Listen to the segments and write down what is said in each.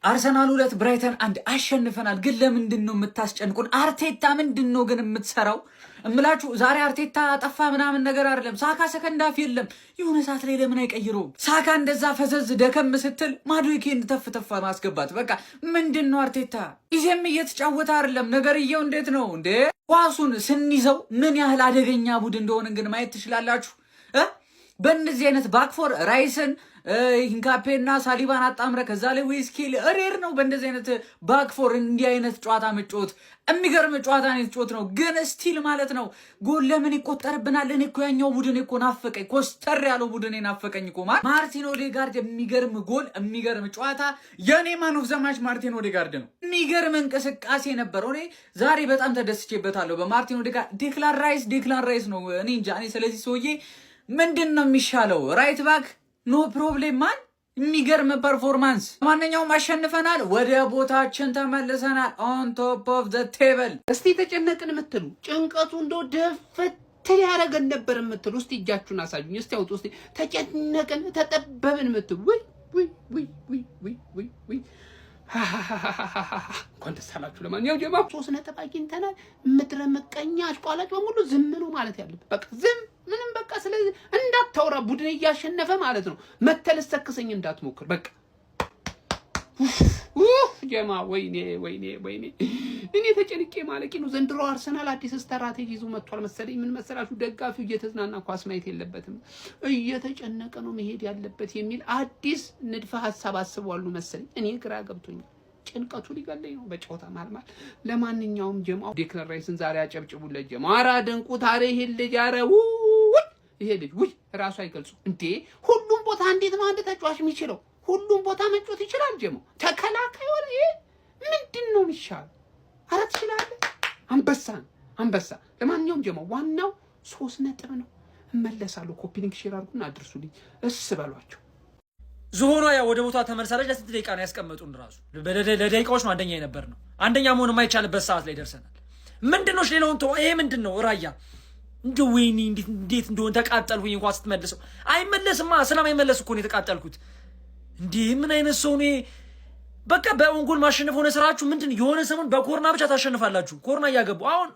አርሰናል 2 ብራይተን 1 አሸንፈናል። ግን ለምንድነው የምታስጨንቁን? አርቴታ ምንድነው ግን የምትሰራው? እምላችሁ ዛሬ አርቴታ አጠፋ ምናምን ነገር አይደለም። ሳካ ሰከንዳፍ የለም። የሆነ ሰዓት ላይ ለምን አይቀይሩም? ሳካ እንደዛ ፈዘዝ ደከም ስትል ማዱኬን ተፍተፋ ማስገባት በቃ ምንድነው? አርቴታ ይሄም እየተጫወተ አይደለም። ነገርየው እንዴት ነው እንዴ? ኳሱን ስንይዘው ምን ያህል አደገኛ ቡድን እንደሆነ ግን ማየት ትችላላችሁ። በእንደዚህ አይነት ባክፎር ራይስን ኢንካፔና ሳሊባን አጣምረ ከዛ ላይ ዊስኪል ሬር ነው። በእንደዚህ አይነት ባክፎር እንዲህ አይነት ጨዋታ መጫወት የሚገርም ጨዋታ ነው የተጫወት ነው። ግን ስቲል ማለት ነው ጎል ለምን ይቆጠርብናል? እኔ እኮ ያኛው ቡድን እኮ ናፈቀኝ። ኮስተር ያለው ቡድን ናፈቀኝ እኮ ማርቲን ኦዴጋርድ የሚገርም ጎል፣ የሚገርም ጨዋታ። የኔ ማን ኦፍ ዘ ማች ማርቲን ኦዴጋርድ ነው። የሚገርም እንቅስቃሴ ነበረው። እኔ ዛሬ በጣም ተደስቼበታለሁ በማርቲን ኦዴጋርድ። ዴክላን ራይስ ነው። እኔ እንጃ። እኔ ስለዚህ ሰውዬ ምንድን ነው የሚሻለው? ራይት ባክ ኖ ፕሮብሌም ማን የሚገርም ፐርፎርማንስ። ማንኛውም አሸንፈናል። ወደ ቦታችን ተመልሰናል። ኦን ቶፕ ኦፍ ዘ ቴብል። እስቲ ተጨነቅን የምትሉ ጭንቀቱ እንደው ደፈት ያደረገን ነበር የምትሉ እስቲ እጃችሁን አሳዩኝ። እስቲ አውጡ። እስቲ ተጨነቅን ተጠበብን የምትሉ ወይ እንኳን ደስ አላችሁ። ለማንኛውም ጀማ 3 ነጥብ አግኝተናል። ምድረ ምቀኛ አሽቋላጭ በሙሉ ዝም ነው ማለት ያለበት። በቃ ዝም ምንም በቃ። ስለዚህ እንዳታወራ ቡድን እያሸነፈ ማለት ነው። መተለሰክሰኝ እንዳትሞክር በቃ። ጀማ ወይኔ እኔ ተጨንቄ ማለቂ ነው። ዘንድሮ አርሰናል አዲስ ስትራቴጂ ይዞ መጥቷል መሰለኝ። ምን መሰላችሁ? ደጋፊው እየተዝናና ኳስ ማየት የለበትም እየተጨነቀ ነው መሄድ ያለበት የሚል አዲስ ንድፈ ሐሳብ አስበዋሉ መሰለኝ። እኔ ግራ ገብቶኛል። ጭንቀቱ ሊገለኝ ነው በጨዋታ ማልማል። ለማንኛውም ጀማው ዴክላን ራይስን ዛሬ አጨብጭቡለት ጀማ። አራ ደንቁት። አረ ይሄ ልጅ ይሄ ልጅ ራሱ አይገልጹ እንዴ! ሁሉም ቦታ እንዴት ነው አንድ ተጫዋች የሚችለው? ሁሉም ቦታ መጫወት ይችላል ጀማው። ተከላካይ ወር ምንድነው የሚሻለው? አረ ትችላለህ። አንበሳ። ለማንኛውም ጀማው ዋናው 3 ነጥብ ነው። እመለሳለሁ። ኮፒ ሊንክ ሼር አድርጉና አድርሱልኝ። በሏቸው። ዝሆኗ ያው ወደ ቦታ ተመልሳለች። ለስንት ደቂቃ ነው ያስቀመጡን? ራሱ ለደቂቃዎች ነው አንደኛ የነበር ነው። አንደኛ መሆን የማይቻልበት ሰዓት ላይ ደርሰናል። ምንድነው ሌላውን ተው። ይሄ ምንድነው? ራያ እንደ ወይኔ እንዴት እንደሆነ ተቃጠልኩኝ። እንኳን ስትመልሰው አይመለስማ። ስለማይመለስ እኮ ነው የተቃጠልኩት። እንዴ ምን አይነት ሰው ነው? በቃ በኦንጎል ማሸነፍ ሆነ ስራችሁ። ምንድን የሆነ ሰሞን በኮርና ብቻ ታሸንፋላችሁ። ኮርና እያገቡ አሁን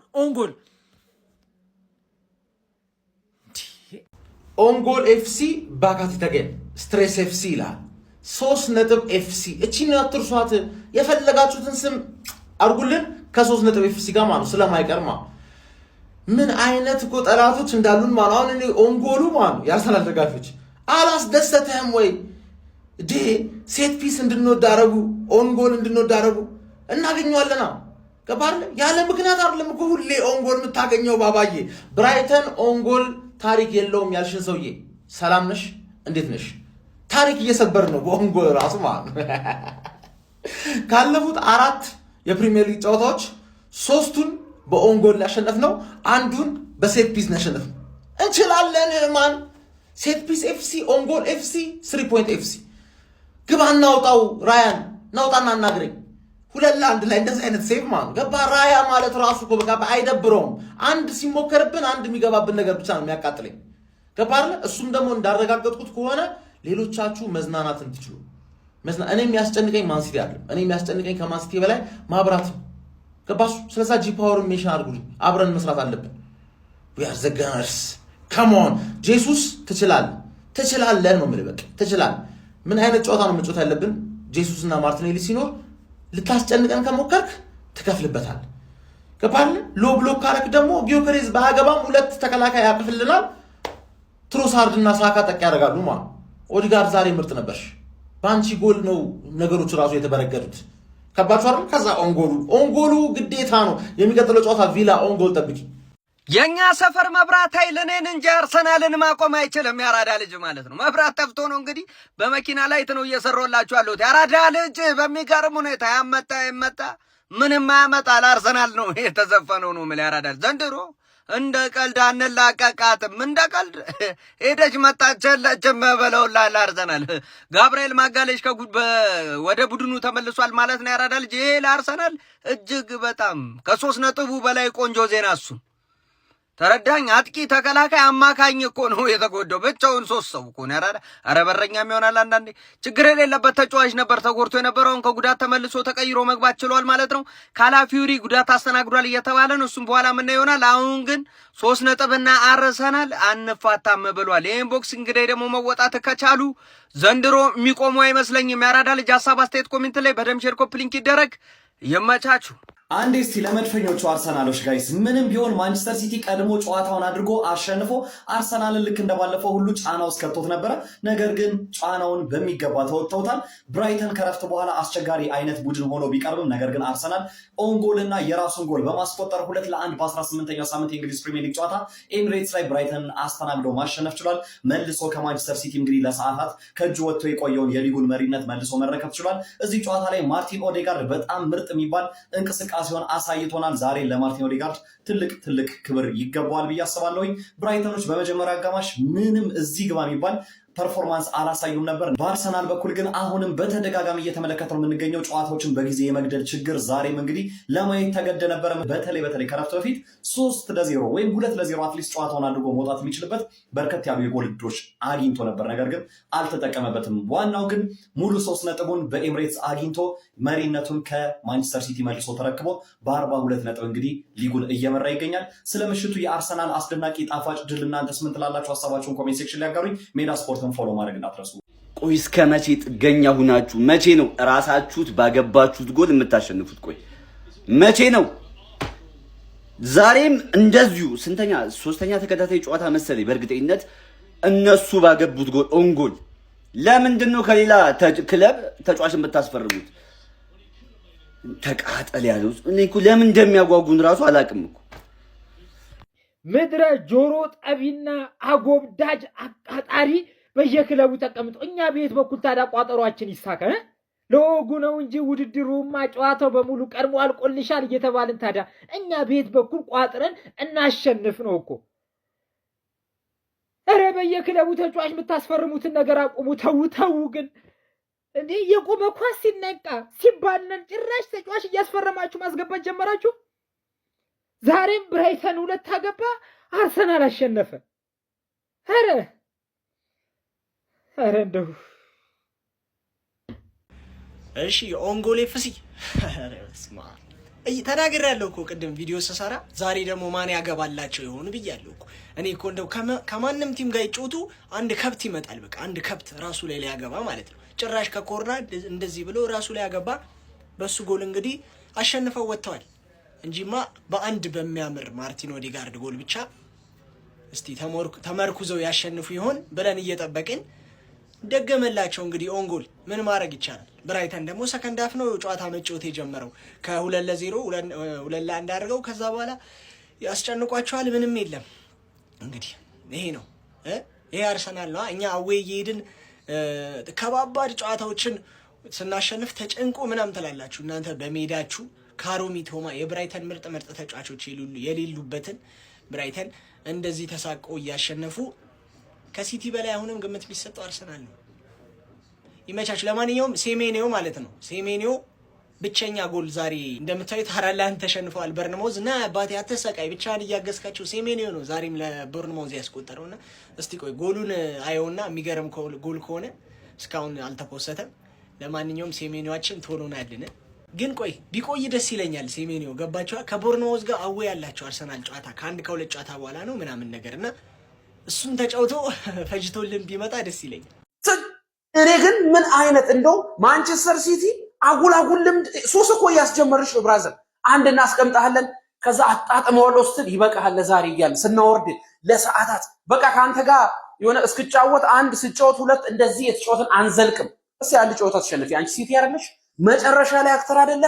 ኦንጎል ኤፍሲ ባካት ተገን ስትሬስ ኤፍሲ ይላል። 3 ነጥብ ኤፍሲ እቺን አትርሷት። የፈለጋችሁትን ስም አርጉልን ከ3 ነጥብ ኤፍሲ ጋር ማለት ስለማይቀርማ ምን አይነት እኮ ጠላቶች እንዳሉን ማለት አሁን እኔ ኦንጎሉ ማለት ያርሰናል ደጋፊዎች አላስደሰተህም ወይ? ሴት ፒስ እንድንወድ አደረጉ። ኦንጎል እንድንወድ አደረጉ። እናገኘዋለና ገባለ። ያለ ምክንያት አይደለም እኮ ሁሌ ኦንጎል የምታገኘው ባባዬ። ብራይተን ኦንጎል ታሪክ የለውም ያልሽን ሰውዬ ሰላም ነሽ? እንዴት ነሽ? ታሪክ እየሰበር ነው በኦንጎል ራሱ ማለት ነው። ካለፉት 4 የፕሪሚየር ሊግ ጨዋታዎች 3ቱን በኦንጎል ያሸነፍ ነው፣ አንዱን በሴት ፒስ ያሸነፍ ነው። እንችላለን ማን ሴት ፒስ ኤፍሲ ኦንጎል ኤፍሲ 3 ፖይንት ኤፍሲ ግባ እናውጣው። ራያን ናውጣና እናግረኝ 2-1 ላይ እንደዚህ አይነት ሴቭ ማለት ገባ። ራያ ማለት ራሱ እኮ በቃ አይደብረውም። አንድ ሲሞከርብን አንድ የሚገባብን ነገር ብቻ ነው የሚያቃጥለኝ። ገባ አይደል? እሱም ደግሞ እንዳረጋገጥኩት ከሆነ ሌሎቻችሁ መዝናናትን ትችሉ። እኔ የሚያስጨንቀኝ ማንሲቲ አይደለም። እኔ የሚያስጨንቀኝ ከማንሲቲ በላይ ማብራት ነው። ገባሱ? ስለዛ ጂ ፓወር ሜሽን አድርጉልኝ። አብረን መስራት አለብን። we are the gunners come on ጄሱስ ትችላለህ ነው የምልህ። በቃ ትችላለህ። ምን አይነት ጨዋታ ነው መጫወት ያለብን? ጄሱስና ማርቲኔሊ ሲኖር ልታስጨንቀን ከሞከርክ ትከፍልበታል። ገባል? ሎ ብሎክ ካረክ ደግሞ ጊዮከሬዝ ባያገባም 2 ተከላካይ ያቅፍልናል። ትሮሳርድና ሳካ ጠቅ ያደርጋሉ ማለት። ኦዲጋርድ ዛሬ ምርጥ ነበርሽ። ባንቺ ጎል ነው ነገሮች ራሱ የተበረገዱት። ከባችሁ አይደል? ከዛ ኦንጎሉ ግዴታ ነው። የሚቀጥለው ጨዋታ ቪላ ኦንጎል ጠብቂ። የኛ ሰፈር መብራት ኃይል እኔን እንጂ አርሰናልን ማቆም አይችልም። ያራዳ ልጅ ማለት ነው። መብራት ጠፍቶ ነው እንግዲህ በመኪና ላይ ነው እየሰራላችሁ ያሉት። ያራዳ ልጅ በሚገርም ሁኔታ ያመጣ ምንም ያመጣል። አርሰናል ነው የተዘፈነው ነው ማለት ያራዳ ዘንድሮ እንደ ቀልድ አንላቀቃትም። እንደ ቀልድ ሄደች መጣች መበለውላል አርሰናል። ጋብርኤል ማጋሌሽ ወደ ቡድኑ ተመልሷል ማለት ነው። ያራዳ ልጅ ይሄ ለአርሰናል እጅግ በጣም ከ3 ነጥቡ በላይ ቆንጆ ዜና እሱ ተረዳኝ። አጥቂ ተከላካይ አማካኝ እኮ ነው የተጎዳው። ብቻውን 3 ሰው እኮ ነው ያራዳ። አረ በረኛም ይሆናል አንዳንዴ። ችግር የሌለበት ተጫዋች ነበር ተጎድቶ የነበረውን ከጉዳት ተመልሶ ተቀይሮ መግባት ችሏል ማለት ነው። ካላፊዩሪ ጉዳት አስተናግዷል እየተባለ ነው። እሱም በኋላ ምን ይሆናል። አሁን ግን 3 ነጥብና አርሰናል አንፋታም ብሏል። ይሄን ቦክስ እንግዲህ ደግሞ መወጣት ከቻሉ ዘንድሮ የሚቆሙ አይመስለኝም። ያራዳ ልጅ ሐሳብ አስተያየት ኮሜንት ላይ በደም ሼር ኮፒ ሊንክ ይደረግ። ይመቻችሁ። አንድ እስቲ ለመድፈኞቹ አርሰናሎች ጋይስ ምንም ቢሆን ማንቸስተር ሲቲ ቀድሞ ጨዋታውን አድርጎ አሸንፎ አርሰናልን ልክ እንደባለፈው ሁሉ ጫና ውስጥ ከቶት ነበረ። ነገር ግን ጫናውን በሚገባ ተወጥተውታል። ብራይተን ከረፍት በኋላ አስቸጋሪ አይነት ቡድን ሆኖ ቢቀርብም ነገር ግን አርሰናል ኦን ጎልና የራሱን ጎል በማስቆጠር 2-1 በ18ኛው ሳምንት የእንግሊዝ ፕሪሚየር ሊግ ጨዋታ ኤሚሬትስ ላይ ብራይተንን አስተናግዶ ማሸነፍ ችሏል። መልሶ ከማንቸስተር ሲቲ እንግዲህ ለሰዓታት ከእጁ ወጥቶ የቆየውን የሊጉን መሪነት መልሶ መረከብ ችሏል። እዚህ ጨዋታ ላይ ማርቲን ኦዴጋርድ በጣም ምርጥ የሚባል እንቅስቃሴ ሲሆን አሳይቶናል። ዛሬ ለማርቲን ኦዴጋርድ ትልቅ ክብር ይገባዋል ብዬ አስባለሁ። ብራይተኖች በመጀመሪያ አጋማሽ ምንም እዚህ ግባ የሚባል ፐርፎርማንስ አላሳዩም ነበር። በአርሰናል በኩል ግን አሁንም በተደጋጋሚ እየተመለከተው የምንገኘው ጨዋታዎችን በጊዜ የመግደል ችግር ዛሬም እንግዲህ ለማየት ተገደ ነበረ። በተለይ ከረፍት በፊት 3-0 ወይም 2-0 አትሊስት ጨዋታውን አድርጎ መውጣት የሚችልበት በርከት ያሉ የጎል ዕድሎች አግኝቶ ነበር፣ ነገር ግን አልተጠቀመበትም። ዋናው ግን ሙሉ 3 ነጥቡን በኤሚሬትስ አግኝቶ መሪነቱን ከማንቸስተር ሲቲ መልሶ ተረክቦ በ42 ነጥብ እንግዲህ ሊጉን እየመራ ይገኛል። ስለ ምሽቱ የአርሰናል አስደናቂ ጣፋጭ ድል እናንተስ ምን ትላላችሁ? ሀሳባችሁን ኮሜንት ሴክሽን ላይ ያጋሩኝ። ሜዳ ስፖርት ፎሎ ማድረግ እንዳትረሱ። ቆይ እስከ መቼ ጥገኛ ሁናችሁ? መቼ ነው ራሳችሁት ባገባችሁት ጎል የምታሸንፉት? ቆይ መቼ ነው? ዛሬም እንደዚሁ ሶስተኛ ተከታታይ ጨዋታ መሰለኝ በእርግጠኝነት እነሱ ባገቡት ጎል ኦንጎል። ለምንድን ነው ከሌላ ክለብ ተጫዋች የምታስፈርሙት? ተቃጠል ያለው እኔ እኮ ለምን እንደሚያጓጉን ራሱ አላውቅም እኮ። ምድረ ጆሮ ጠቢና አጎብዳጅ አቃጣሪ በየክለቡ ተቀምጦ እኛ ቤት በኩል ታዲያ ቋጠሯችን ይሳካ ለወጉ ነው እንጂ ውድድሩማ ጨዋታው በሙሉ ቀድሞ አልቆልሻል እየተባልን ታዲያ እኛ ቤት በኩል ቋጥረን እናሸንፍ ነው እኮ። ኧረ በየክለቡ ተጫዋች የምታስፈርሙትን ነገር አቁሙ። ተው ግን እንዴ! የቆመ ኳስ ሲነቃ ሲባነን ጭራሽ ተጫዋች እያስፈረማችሁ ማስገባት ጀመራችሁ። ዛሬም ብራይተን 2 አገባ፣ አርሰናል አሸነፈ። ኧረ እንደው እሺ ኦንጎል ኤፍሲ ተናግሬያለሁ እኮ ቅድም ቪዲዮ ስሰራ። ዛሬ ደግሞ ማን ያገባላቸው ይሆን ብያለሁ እኮ። እኔ እኮ እንደው ከማንም ቲም ጋር ይጮቱ አንድ ከብት ይመጣል። በቃ አንድ ከብት ራሱ ላይ ሊያገባ ማለት ነው። ጭራሽ ከኮርና እንደዚህ ብሎ ራሱ ላይ ያገባ። በሱ ጎል እንግዲህ አሸንፈው ወጥተዋል እንጂማ በአንድ በሚያምር ማርቲን ኦዴጋርድ ጎል ብቻ እስቲ ተመርኩዘው ያሸንፉ ይሆን ብለን እየጠበቅን ደገመላቸው። እንግዲህ ኦንጎል ምን ማድረግ ይቻላል። ብራይተን ደግሞ ሰከንድ ሃፍ ነው ጨዋታ መጫወት የጀመረው ከ2-0 2-1 አድርገው ከዛ በኋላ ያስጨንቋቸዋል። ምንም የለም እንግዲህ ይሄ ነው ይሄ አርሰናል ነው። እኛ አዌይ እየሄድን ከባባድ ጨዋታዎችን ስናሸንፍ ተጨንቆ ምናምን ትላላችሁ እናንተ በሜዳችሁ። ካሮሚ ቶማ የብራይተን ምርጥ ተጫዋቾች የሌሉበትን ብራይተን እንደዚህ ተሳቆ እያሸነፉ ከሲቲ በላይ አሁንም ግምት ቢሰጠው አርሰናል ነው። ይመቻችሁ። ለማንኛውም ሴሜኒዮ ማለት ነው። ሴሜኒዮ ብቸኛ ጎል ዛሬ እንደምታዩት ሃላንድ ተሸንፈዋል። በርንማውዝ እና አባቴ አትሰቃይ ብቻን እያገዝካቸው ሴሜኒዮ ነው ዛሬም ለበርንማውዝ ያስቆጠረውና እስቲ ቆይ ጎሉን አየውና የሚገርም ጎል ከሆነ እስካሁን አልተፖሰተም። ለማንኛውም ሴሜኒዮአችን ቶሎ ናልን። ግን ቆይ ቢቆይ ደስ ይለኛል። ሴሜኒዮ ገባችኋ? ከቦርንማውዝ ጋር አዌ ያላቸው አርሰናል ጨዋታ ከ1-2 ጨዋታ በኋላ ነው ምናምን ነገርና እሱን ተጫውቶ ፈጅቶልን ቢመጣ ደስ ይለኛል። እኔ ግን ምን አይነት እንደው ማንቸስተር ሲቲ አጉል ልምድ ሶስ እኮ እያስጀመረች ነው። ብራዘር አንድ እናስቀምጣለን ከዛ አጣጥመዋለሁ ስትል ይበቃሃል ለዛሬ እያልን ስናወርድ ለሰዓታት በቃ ከአንተ ጋር የሆነ እስክጫወት አንድ ስጫወት 2 እንደዚህ የተጫወትን አንዘልቅም። እስኪ አንድ ጨዋታ ተሸነፊ አንቺ ሲቲ አይደለሽ መጨረሻ ላይ አክተር አይደለ?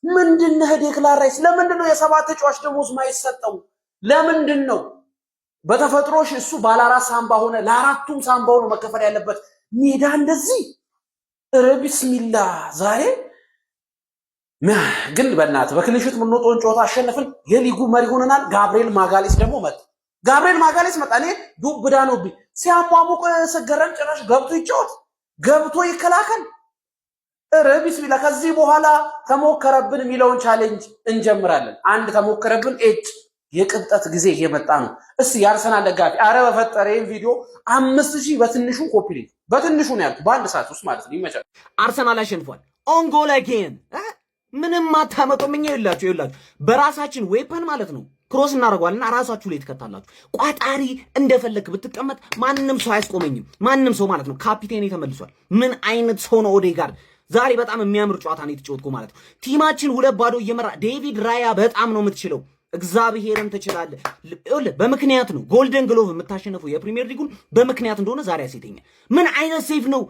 ምንድነው ዴክላን ራይስ? ለምንድነው የ7 ተጫዋች ደሞዝ ማይሰጠው? ለምንድነው በተፈጥሮሽ እሱ ባለ 4 ሳምባ ሆነ ለአራቱም ሳምባው ነው መከፈል ያለበት? ሜዳ እንደዚህ ቢስሚላ ዛሬ ግን በእናትህ በክሊንሺት የምንወጣውን ጨዋታ አሸነፍን፣ የሊጉ መሪ ሆነናል። ጋብሪኤል ማጋሌስ ደግሞ መጣ። እኔ ዱብ ብዳ ነው ሲያሟሙቅ ሰገረን። ጭራሽ ገብቶ ይጫወት ገብቶ ይከላከል። ቢስሚላ ከዚህ በኋላ ተሞከረብን የሚለውን ቻሌንጅ እንጀምራለን። አንድ ተሞከረብን የቅብጠት ጊዜ እየመጣ ነው። እስቲ የአርሰናል ደጋፊ አረ በፈጠረ ይህን ቪዲዮ 5000 በትንሹ ኮፒ ሊንክ በትንሹ ነው ያልኩት በአንድ ሰዓት ውስጥ ማለት ነው። ይመቻል። አርሰናል አሸንፏል። ኦን ጎል አጌን ምንም አታመጡም። እኛ ይላችሁ በራሳችን ዌፐን ማለት ነው ክሮስ እናደርገዋልና ራሳችሁ ላይ ትከታላችሁ። ቋጣሪ እንደፈለክ ብትቀመጥ ማንንም ሰው አያስቆመኝም። ማንንም ሰው ማለት ነው። ካፒቴኔ ተመልሷል። ምን አይነት ሰው ነው ኦዴጋርድ! ዛሬ በጣም የሚያምር ጨዋታ ነው የተጫወትኩ ማለት ነው። ቲማችን 2-0 እየመራ ዴቪድ ራያ በጣም ነው የምትችለው። እግዚአብሔርን ትችላለህ። በምክንያት ነው ጎልደን ግሎቭ የምታሸነፈው የፕሪሚየር ሊጉን በምክንያት እንደሆነ ዛሬ ያሴተኛል። ምን አይነት ሴፍ ነው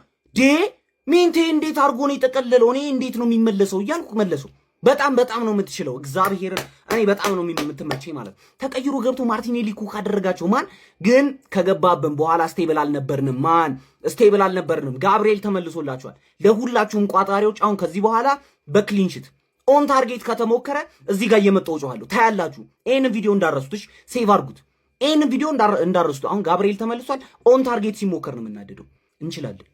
ሚንቴ እንዴት አድርጎ ነው የጠቀለለው? እኔ እንዴት ነው የሚመለሰው እያልኩ መለሰው። በጣም ነው የምትችለው። እግዚአብሔርን እኔ በጣም ነው የምትመቸኝ ማለት ነው። ተቀይሮ ገብቶ ማርቲኔሊ ኩክ አደረጋቸው። ማን ግን ከገባብን በኋላ ስቴብል አልነበርንም። ጋብሪኤል ተመልሶላችኋል። ለሁላችሁም ቋጣሪዎች አሁን ከዚህ በኋላ በክሊንሽት ኦን ታርጌት ከተሞከረ እዚህ ጋር እየመጣው ጮሃለሁ። ታያላችሁ። ይሄንን ቪዲዮ እንዳረሱትሽ ሴቭ አድርጉት። ይሄንን ቪዲዮ እንዳረሱት። አሁን ጋብሪኤል ተመልሷል። ኦን ታርጌት ሲሞከር ነው የምናደደው። እንችላለን።